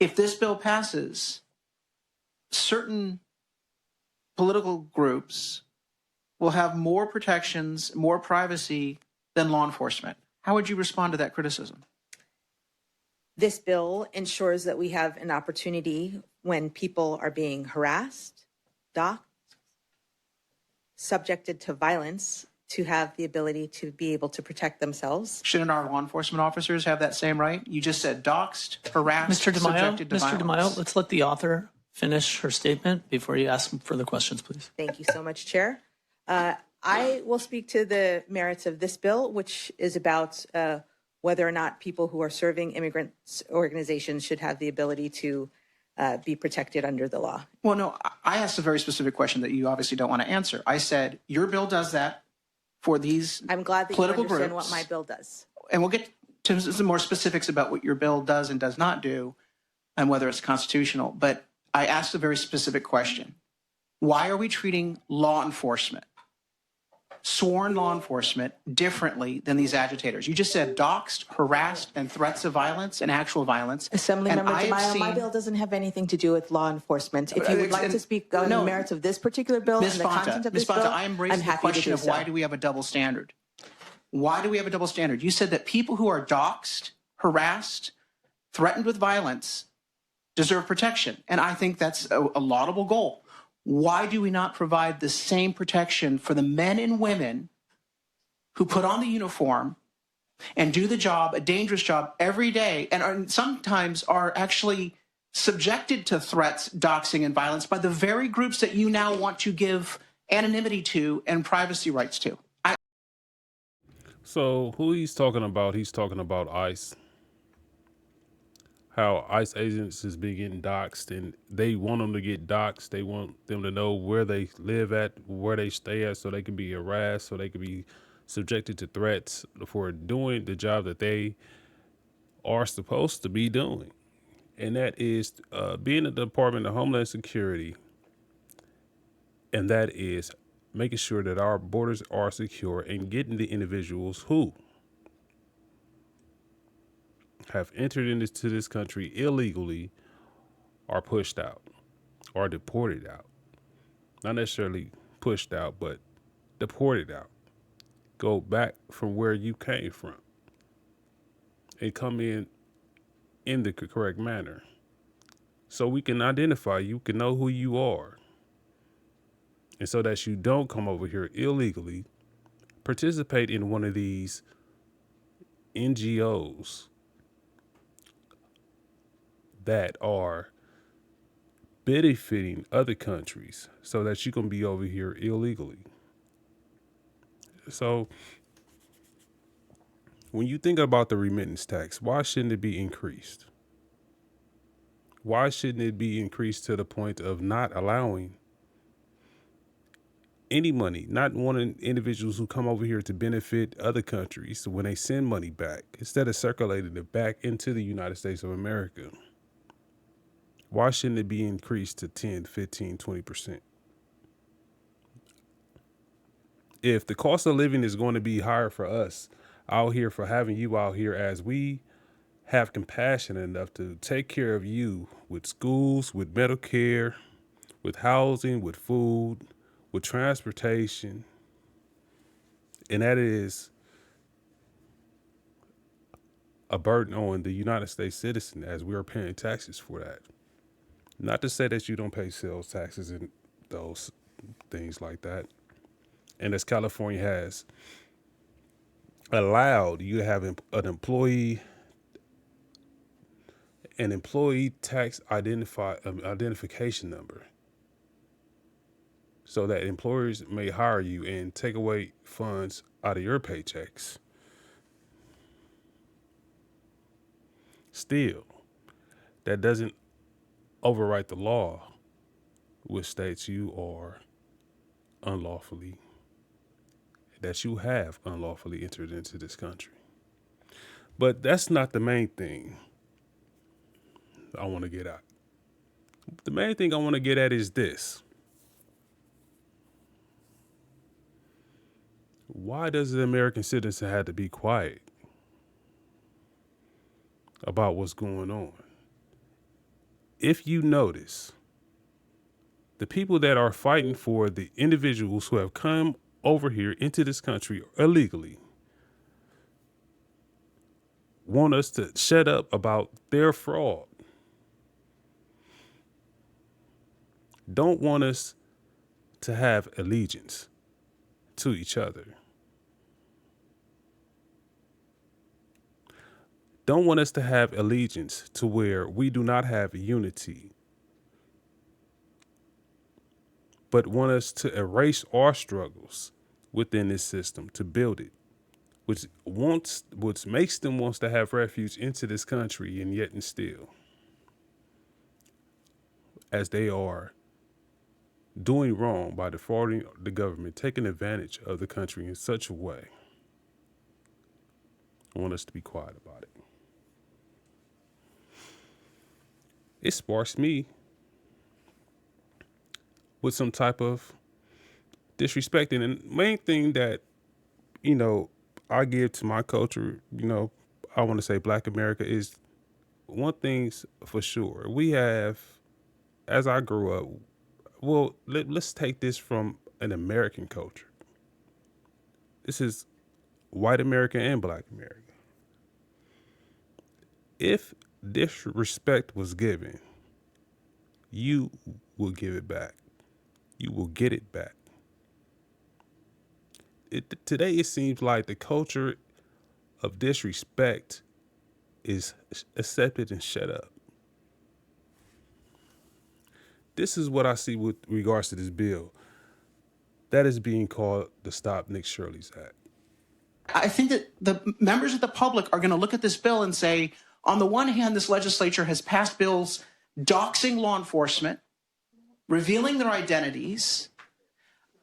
If this bill passes, certain political groups will have more protections, more privacy than law enforcement. How would you respond to that criticism? This bill ensures that we have an opportunity when people are being harassed, docked, subjected to violence, to have the ability to be able to protect themselves. Shouldn't our law enforcement officers have that same right? You just said doxed, harassed, subjected to violence. Mr. DeMaio, let's let the author finish her statement before you ask further questions, please. Thank you so much, Chair. I will speak to the merits of this bill, which is about whether or not people who are serving immigrants organizations should have the ability to be protected under the law. Well, no, I asked a very specific question that you obviously don't want to answer. I said, your bill does that for these I'm glad that political you understand groups. what my bill does. And we'll get to some more specifics about what your bill does and does not do and whether it's constitutional. But I asked a very specific question. Why are we treating law enforcement, sworn law enforcement, differently than these agitators? You just said doxed, harassed, and threats of violence and actual violence. Assemblymember DeMaio, my bill doesn't have anything to do with law enforcement. If you would like to speak on the merits of this particular bill and the content of this bill, I'm raising the question of why do we have a double standard? Why do we have a double standard? You said that people who are doxed, harassed, threatened with violence deserve protection. And I think that's a laudable goal. Why do we not provide the same protection for the men and women who put on the uniform and do the job, a dangerous job, every day, and sometimes are actually subjected to threats, doxing, and violence by the very groups that you now want to give anonymity to and privacy rights to? So who he's talking about ICE. How ICE agents is being getting doxxed, and they want them to get doxxed. They want them to know where they live at, where they stay at, so they can be harassed, so they can be subjected to threats for doing the job that they are supposed to be doing. And that is being in the Department of Homeland Security. And that is making sure that our borders are secure and getting the individuals who have entered into this country illegally are pushed out or deported out. Not necessarily pushed out, but deported out. Go back from where you came from and come in the correct manner. So we can identify you, can know who you are. And so that you don't come over here illegally, participate in one of these NGOs that are benefiting other countries so that you can be over here illegally. So when you think about the remittance tax, why shouldn't it be increased? Why shouldn't it be increased to the point of not allowing any money, not wanting individuals who come over here to benefit other countries when they send money back, instead of circulating it back into the United States of America? Why shouldn't it be increased to 10, 15, 20%? If the cost of living is going to be higher for us out here, for having you out here, as we have compassion enough to take care of you with schools, with medical care, with housing, with food, with transportation, and that is a burden on the United States citizen, as we are paying taxes for that. Not to say that you don't pay sales taxes and those things like that. And as California has allowed you to have an employee tax identification number, so that employers may hire you and take away funds out of your paychecks. Still, that doesn't overwrite the law, which states you are that you have unlawfully entered into this country. But that's not the main thing I want to get at. The main thing I want to get at is this. Why does the American citizen have to be quiet about what's going on? if you notice, the people that are fighting for the individuals who have come over here into this country illegally want us to shut up about their fraud. Don't want us to have allegiance to each other. Don't want us to have allegiance to where we do not have unity, but want us to erase our struggles within this system to build it, which makes them wants to have refuge into this country, and yet and still, as they are doing wrong by defrauding the government, taking advantage of the country in such a way, I want us to be quiet about it. It sparks me with some type of disrespect. And the main thing that, I give to my culture, I want to say Black America, is one thing's for sure. We have, as I grew up, well, let's take this from an American culture. This is white America and Black America. If disrespect was given, you will give it back. You will get it back. Today, it seems like the culture of disrespect is accepted and shut up. This is what I see with regards to this bill that is being called the Stop Nick Shirley's Act. I think that the members of the public are going to look at this bill and say, on the one hand, this legislature has passed bills doxing law enforcement, revealing their identities,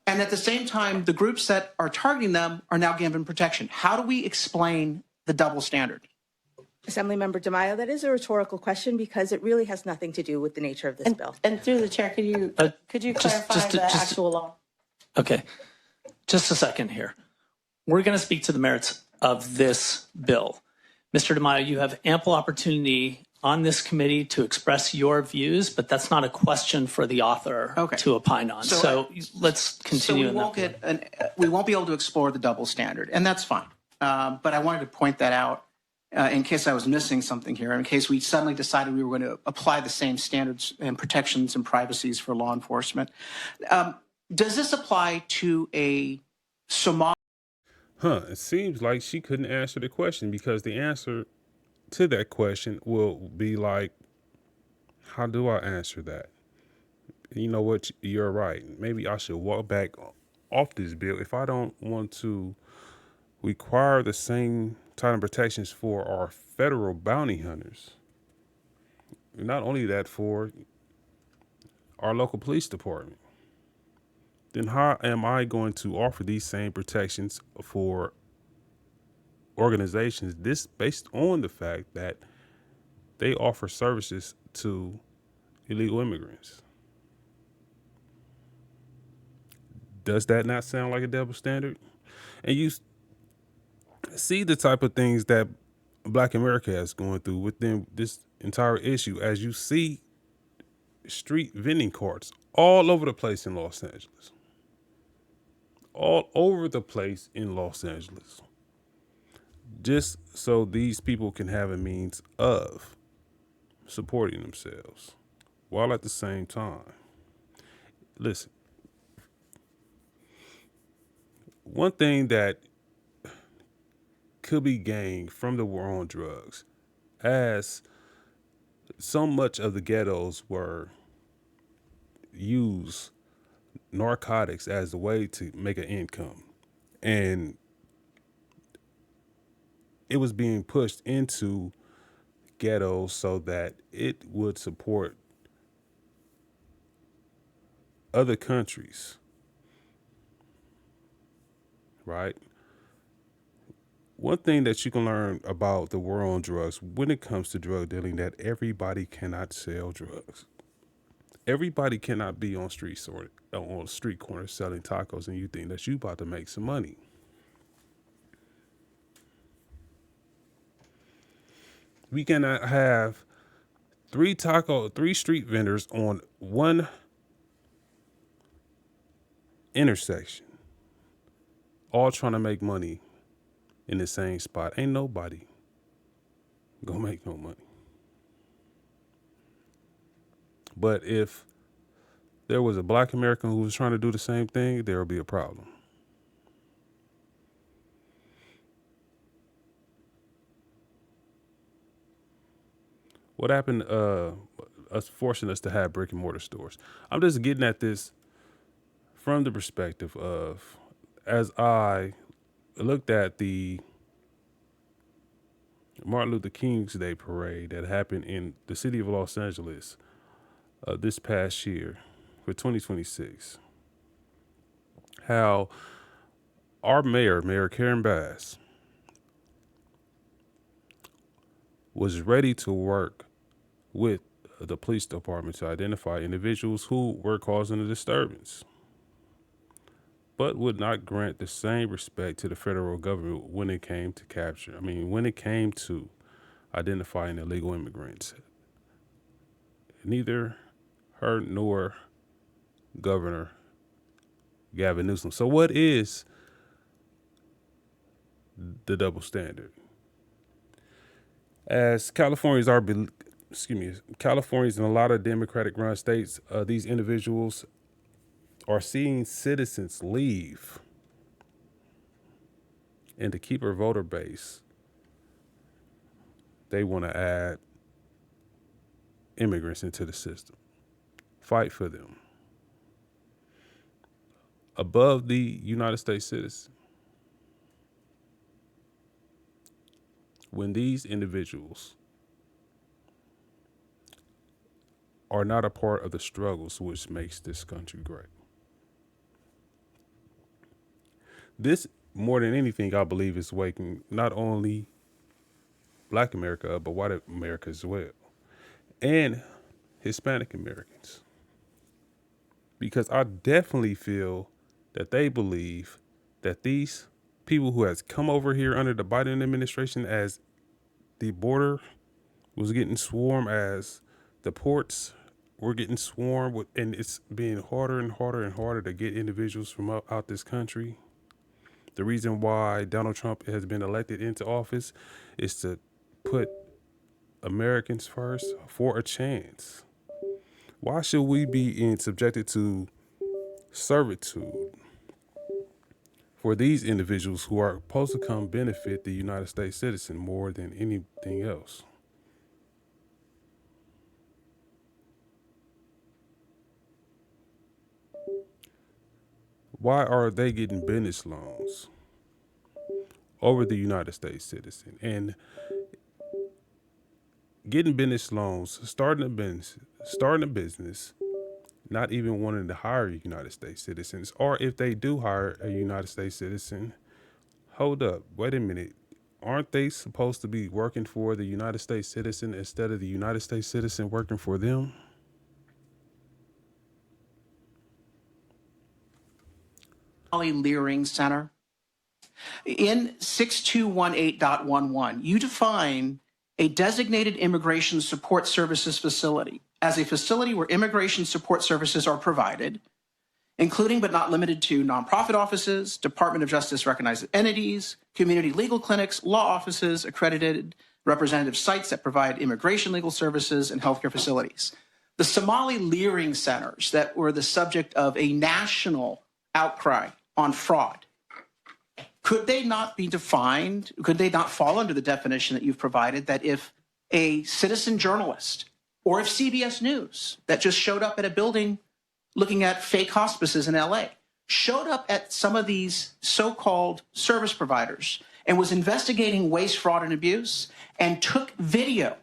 and at the same time, the groups that are targeting them are now given protection. How do we explain the double standard? Assemblymember DeMaio, that is a rhetorical question because it really has nothing to do with the nature of this bill. And through the chair, could you clarify the actual law? Okay, just a second here. We're going to speak to the merits of this bill. Mr. DeMaio, you have ample opportunity on this committee to express your views, but that's not a question for the author to opine on. So let's continue. So we won't be able to explore the double standard, and that's fine. But I wanted to point that out in case I was missing something here, in case we suddenly decided we were going to apply the same standards and protections and privacies for law enforcement. Does this apply to a Somali? It seems like she couldn't answer the question, because the answer to that question will be like, how do I answer that? You know what? You're right. Maybe I should walk back off this bill if I don't want to require the same type of protections for our federal bounty hunters. Not only that, for our local police department. Then how am I going to offer these same protections for organizations based on the fact that they offer services to illegal immigrants? Does that not sound like a double standard? And you see the type of things that Black America is going through within this entire issue, as you see street vending carts all over the place in Los Angeles. All over the place in Los Angeles. Just so these people can have a means of supporting themselves, while at the same time, listen, one thing that could be gained from the war on drugs, as so much of the ghettos were used narcotics as a way to make an income, and it was being pushed into ghettos so that it would support other countries, right? One thing that you can learn about the war on drugs when it comes to drug dealing, that everybody cannot sell drugs. Everybody cannot be on street corners selling tacos and you think that you about to make some money. We cannot have three street vendors on one intersection, all trying to make money in the same spot. Ain't nobody gonna make no money. But if there was a black American who was trying to do the same thing, there would be a problem. What happened us forcing us to have brick and mortar stores? I'm just getting at this from the perspective of, as I looked at the Martin Luther King's Day parade that happened in the city of Los Angeles this past year for 2026, how our Mayor Karen Bass, was ready to work with the police department to identify individuals who were causing a disturbance, but would not grant the same respect to the federal government when it came to when it came to identifying illegal immigrants. Neither her nor Governor Gavin Newsom. So what is the double standard? As Californians and a lot of Democratic run states, these individuals are seeing citizens leave. And to keep her voter base, they want to add immigrants into the system. Fight for them. Above the United States citizen. When these individuals are not a part of the struggles which makes this country great. This, more than anything, I believe, is waking not only Black America up, but white America as well, and Hispanic Americans. Because I definitely feel that they believe that these people who has come over here under the Biden administration, as the border was getting swarmed, as the ports were getting swarmed with, and it's being harder and harder and harder to get individuals from out this country. The reason why Donald Trump has been elected into office is to put Americans first for a chance. Why should we be subjected to servitude for these individuals who are supposed to come benefit the United States citizen more than anything else? Why are they getting business loans over the United States citizen and getting business loans, starting a business, not even wanting to hire United States citizens? Or if they do hire a United States citizen, hold up, wait a minute. Aren't they supposed to be working for the United States citizen instead of the United States citizen working for them? Leering Center. In 6218.11, you define a designated immigration support services facility as a facility where immigration support services are provided, including but not limited to nonprofit offices, Department of Justice recognized entities, community legal clinics, law offices, accredited representative sites that provide immigration legal services, and healthcare facilities. The Somali Leering Centers that were the subject of a national outcry on fraud, could they not be defined? Could they not fall under the definition that you've provided, that if a citizen journalist or if CBS News that just showed up at a building looking at fake hospices in LA showed up at some of these so-called service providers and was investigating waste, fraud, and abuse and took video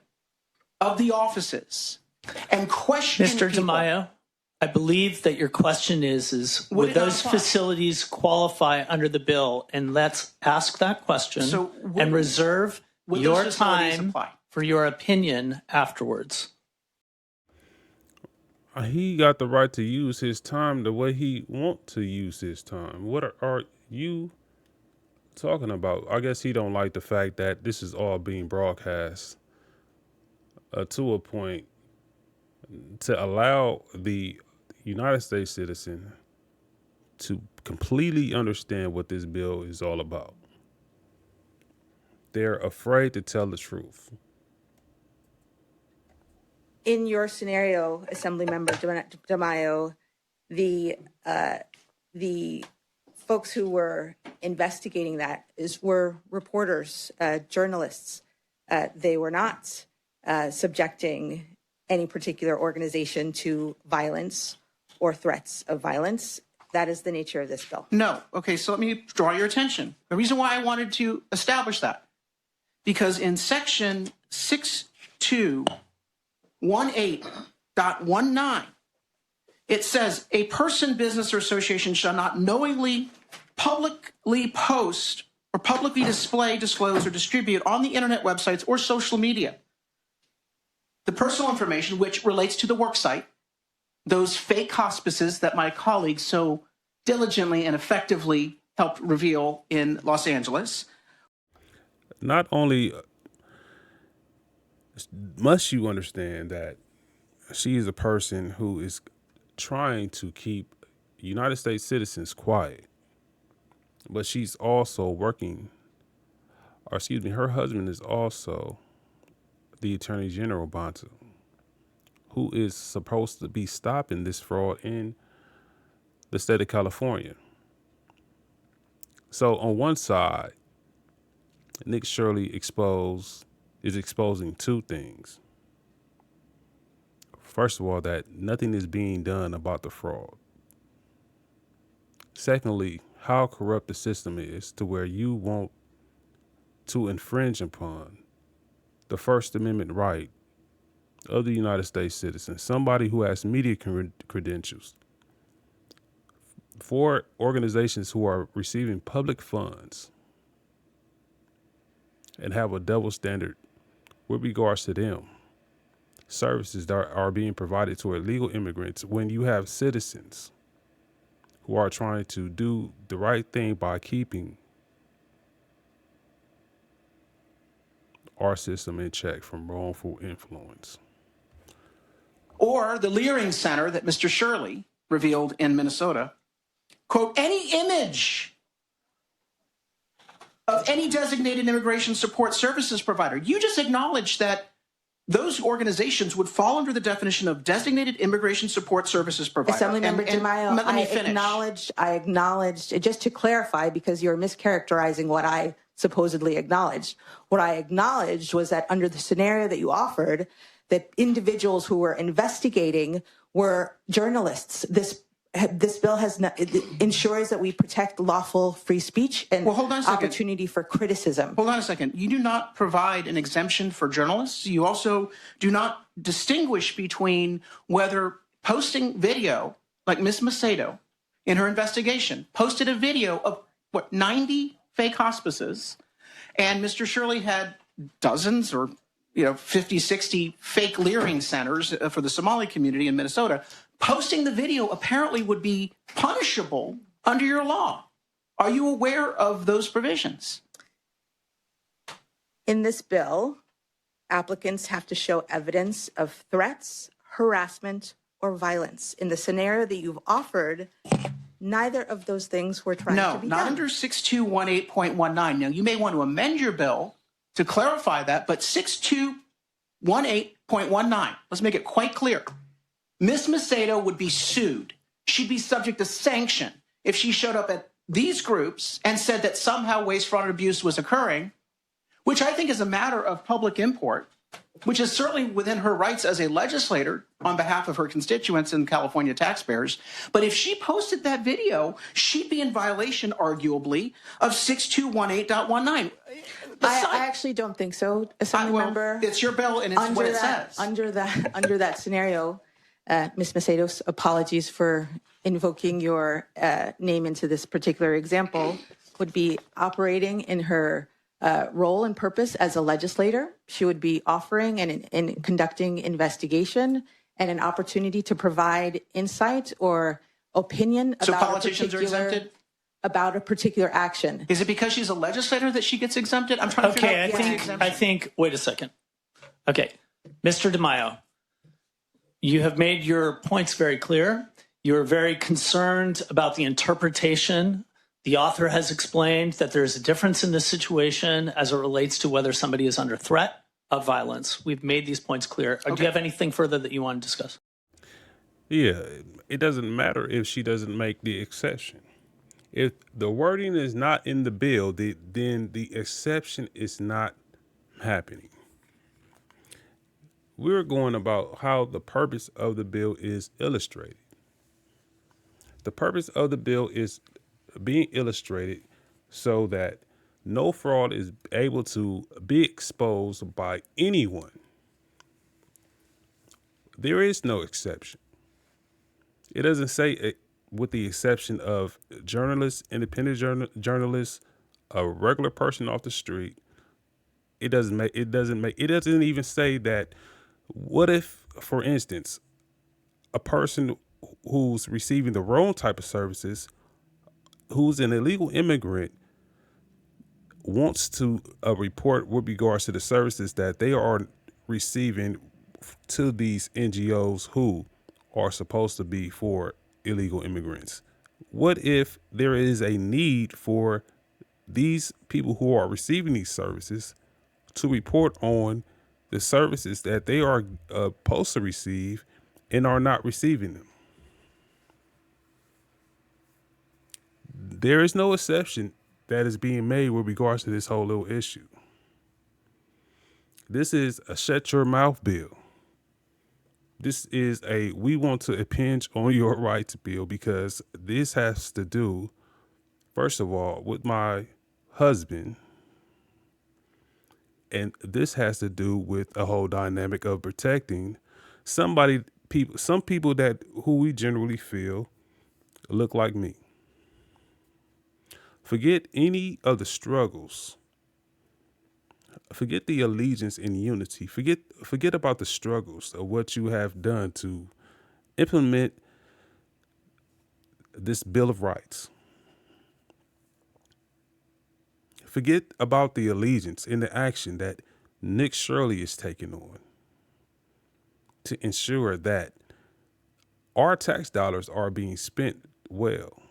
of the offices and questioned Mr. people? DeMaio, I believe that your question is would those facilities qualify under the bill? And let's ask that question and reserve your time for your opinion afterwards. He got the right to use his time the way he wants to use his time. What are you talking about? I guess he don't like the fact that this is all being broadcast to a point to allow the United States citizen to completely understand what this bill is all about. They're afraid to tell the truth. In your scenario, Assemblymember DeMaio, the folks who were investigating that were reporters, journalists. They were not subjecting any particular organization to violence or threats of violence. That is the nature of this bill. No. Okay, so let me draw your attention. The reason why I wanted to establish that, because in section 6218.19, it says a person, business, or association shall not knowingly publicly post or publicly display, disclose, or distribute on the internet, websites, or social media the personal information which relates to the work site, those fake hospices that my colleagues so diligently and effectively helped reveal in Los Angeles. Not only must you understand that she is a person who is trying to keep United States citizens quiet, but she's also working, or excuse me, her husband is also the Attorney General Bonta, who is supposed to be stopping this fraud in the state of California. So on one side, Nick Shirley is exposing two things. First of all, that nothing is being done about the fraud. Secondly, how corrupt the system is to where you want to infringe upon the First Amendment right of the United States citizen, somebody who has media credentials, for organizations who are receiving public funds and have a double standard with regards to them. Services that are being provided to illegal immigrants when you have citizens who are trying to do the right thing by keeping our system in check from wrongful influence. Or the Leering Center that Mr. Shirley revealed in Minnesota. Quote, any image of any designated immigration support services provider. You just acknowledged that those organizations would fall under the definition of designated immigration support services provider. Assemblymember DeMaio, let me finish. I acknowledged, just to clarify, because you're mischaracterizing what I supposedly acknowledged. What I acknowledged was that under the scenario that you offered, that individuals who were investigating were journalists. This bill ensures that we protect lawful free speech and opportunity for criticism. Hold on a second. You do not provide an exemption for journalists. You also do not distinguish between whether posting video, like Ms. Macedo in her investigation, posted a video of, 90 fake hospices, and Mr. Shirley had dozens or 50, 60 fake Leering centers for the Somali community in Minnesota. Posting the video apparently would be punishable under your law. Are you aware of those provisions? In this bill, applicants have to show evidence of threats, harassment, or violence. In the scenario that you've offered, neither of those things were trying to be done. No, not under 6218.19. Now, you may want to amend your bill to clarify that, but 6218.19, let's make it quite clear. Ms. Macedo would be sued. She'd be subject to sanction if she showed up at these groups and said that somehow waste, fraud, and abuse was occurring, which I think is a matter of public import, which is certainly within her rights as a legislator on behalf of her constituents and California taxpayers. But if she posted that video, she'd be in violation, arguably, of 6218.19. I actually don't think so, Assemblymember. It's your bill, and it's what it says. Under that scenario, Ms. Macedo, apologies for invoking your name into this particular example, would be operating in her role and purpose as a legislator. She would be offering and conducting investigation and an opportunity to provide insight or opinion so politicians are exempted? About a particular action. Is it because she's a legislator that she gets exempted? I'm trying to figure out I think, wait a second. Okay, Mr. DeMaio, You have made your points very clear. You're very concerned about the interpretation. The author has explained that there's a difference in this situation as it relates to whether somebody is under threat of violence. We've made these points clear. Do you have anything further that you want to discuss? Yeah, it doesn't matter if she doesn't make the exception. If the wording is not in the bill, then the exception is not happening. We're going about how the purpose of the bill is illustrated. The purpose of the bill is being illustrated so that no fraud is able to be exposed by anyone. There is no exception. It doesn't say it, with the exception of journalists, independent journalists, a regular person off the street. It doesn't even say that. What if, for instance, a person who's receiving the wrong type of services, who's an illegal immigrant, wants to report with regards to the services that they are receiving to these NGOs who are supposed to be for illegal immigrants? What if there is a need for these people who are receiving these services to report on the services that they are supposed to receive and are not receiving them? There is no exception that is being made with regards to this whole little issue. This is a shut your mouth bill. This is a we want to impinge on your rights bill, because this has to do, first of all, with my husband. And this has to do with a whole dynamic of protecting some people that who we generally feel look like me. Forget any of the struggles. Forget the allegiance and unity. Forget about the struggles of what you have done to implement this Bill of Rights. Forget about the allegiance and the action that Nick Shirley is taking on to ensure that our tax dollars are being spent well.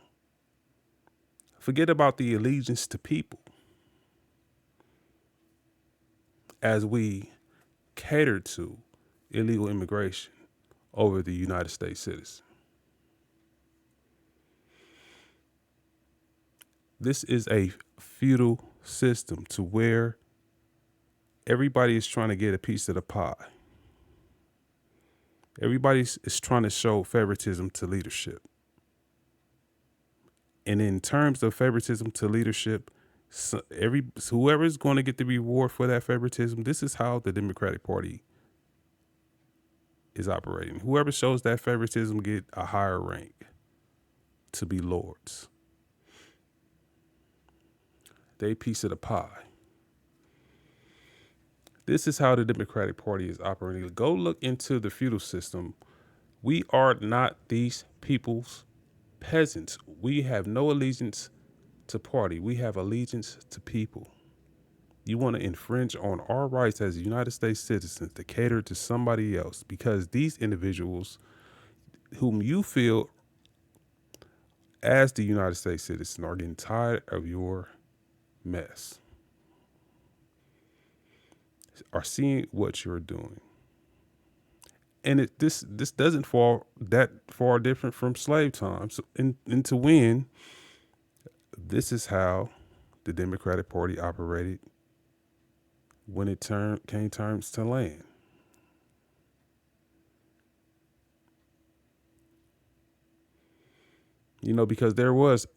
Forget about the allegiance to people as we cater to illegal immigration over the United States citizen. This is a feudal system to where everybody is trying to get a piece of the pie. Everybody is trying to show favoritism to leadership. And in terms of favoritism to leadership, whoever is going to get the reward for that favoritism, this is how the Democratic Party is operating. Whoever shows that favoritism get a higher rank to be lords. They piece of the pie. This is how the Democratic Party is operating. Go look into the feudal system. We are not these people's peasants. We have no allegiance to party. We have allegiance to people. You want to infringe on our rights as United States citizens to cater to somebody else, because these individuals whom you feel as the United States citizen are getting tired of your mess, are seeing what you're doing. And this doesn't fall that far different from slave times. And to win, this is how the Democratic Party operated when it came terms to land. You know, because there was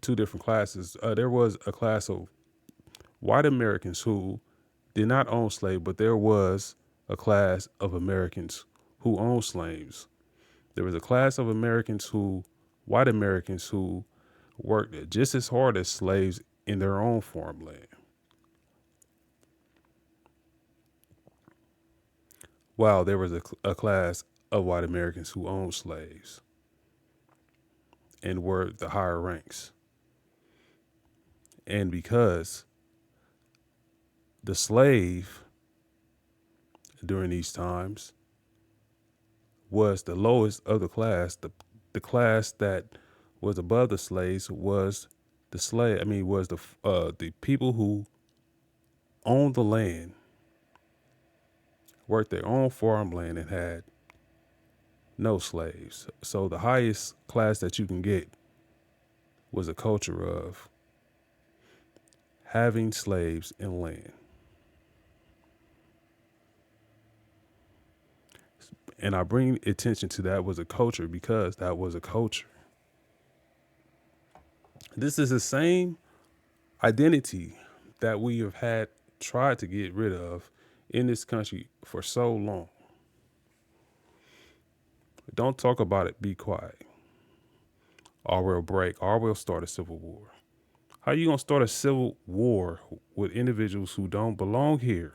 two different classes. There was a class of white Americans who did not own slaves, but there was a class of Americans who owned slaves. There was a class of white Americans who worked just as hard as slaves in their own farmland. While there was a class of white Americans who owned slaves and were the higher ranks. And because the slave during these times was the lowest of the class. The class that was above the slaves was the people who owned the land, worked their own farmland, and had no slaves. So the highest class that you can get was a culture of having slaves and land. And I bring attention to that was a culture because that was a culture. This is the same identity that we have had tried to get rid of in this country for so long. Don't talk about it, be quiet. Or we'll break, or we'll start a civil war. How you gonna start a civil war with individuals who don't belong here?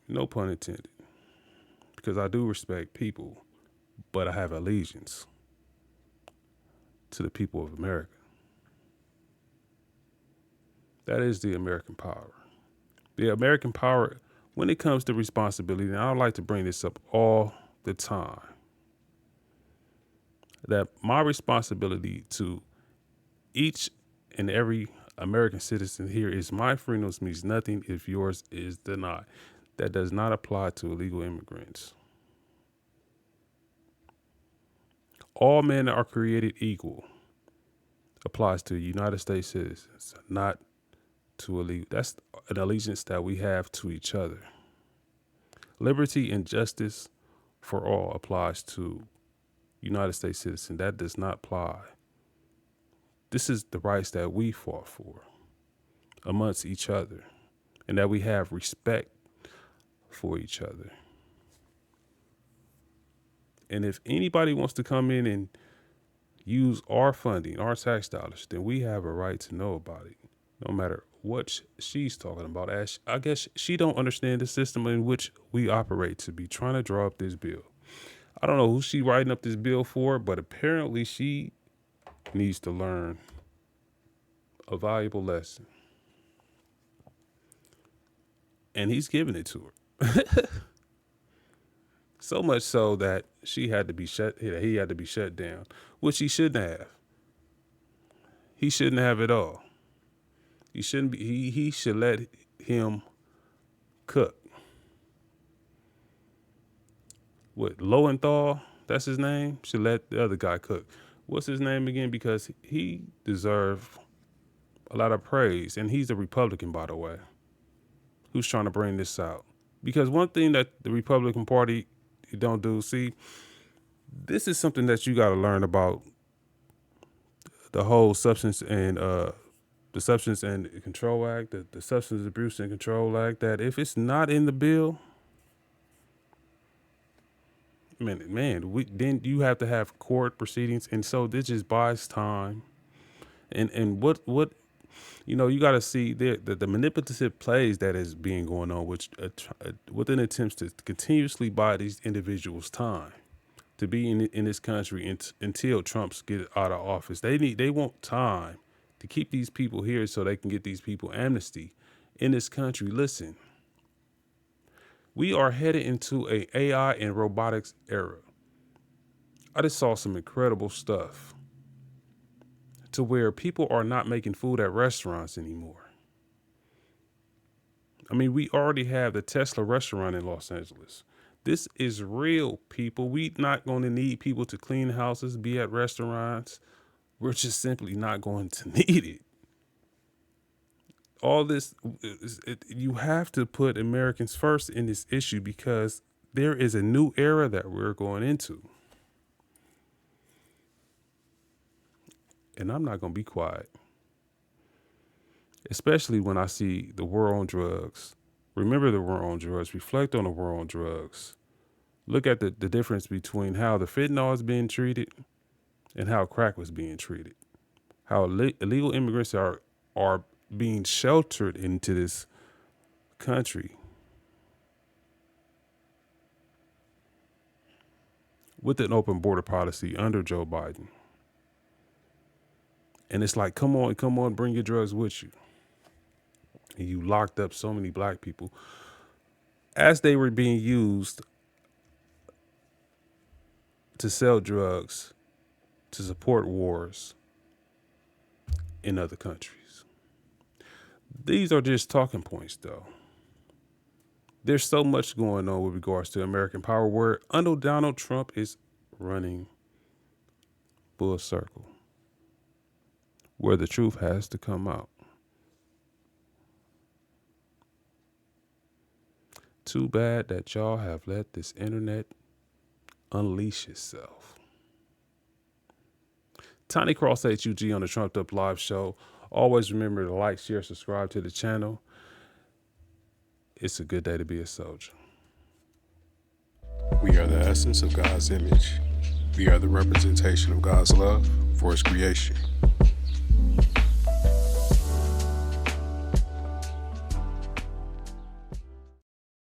No pun intended. Because I do respect people, but I have allegiance to the people of America. That is the American power. The American power, when it comes to responsibility, and I would like to bring this up all the time, that my responsibility to each and every American citizen here is my freedoms means nothing if yours is denied. That does not apply to illegal immigrants. All men are created equal applies to United States citizens, not to illegal. That's an allegiance that we have to each other. Liberty and justice for all applies to United States citizens. That does not apply. This is the rights that we fought for amongst each other, and that we have respect for each other. And if anybody wants to come in and use our funding, our tax dollars, then we have a right to know about it, no matter what she's talking about. As I guess she don't understand the system in which we operate to be trying to draw up this bill. I don't know who she writing up this bill for, but apparently she needs to learn a valuable lesson. And he's giving it to her. So much so that he had to be shut down, which he shouldn't have. He shouldn't have at all. He shouldn't be. He should let him cook. What, Lowenthal? That's his name. Should let the other guy cook. What's his name again? Because he deserves a lot of praise, and he's a Republican, by the way, who's trying to bring this out. Because one thing that the Republican Party don't do, see, this is something that you got to learn about the whole Substance and Control Act, the Substance Abuse and Control Act, that if it's not in the bill, then you have to have court proceedings, and so this just buys time. And what you got to see there the manipulative plays that is being going on, which within attempts to continuously buy these individuals time to be in this country until Trump's get out of office. They want time to keep these people here so they can get these people amnesty in this country. Listen, we are headed into a AI and robotics era. I just saw some incredible stuff to where people are not making food at restaurants anymore. I mean, we already have the Tesla restaurant in Los Angeles. This is real, people. We're not going to need people to clean houses, be at restaurants. We're just simply not going to need it. All this, you have to put Americans first in this issue because there is a new era that we're going into. And I'm not going to be quiet, especially when I see the war on drugs. Remember the war on drugs. Reflect on the war on drugs. Look at the difference between how the fentanyl is being treated and how crack was being treated. How illegal immigrants are being sheltered into this country with an open border policy under Joe Biden. And it's like, come on, bring your drugs with you. And you locked up so many black people as they were being used to sell drugs to support wars in other countries. These are just talking points, though. There's so much going on with regards to American power where under Donald Trump is running full circle, where the truth has to come out. Too bad that y'all have let this internet unleash itself. Tiny Cross-H.U.G on the Trumped Up Live Show. Always remember to like, share, subscribe to the channel. It's a good day to be a soldier. We are the essence of God's image. We are the representation of God's love for his creation.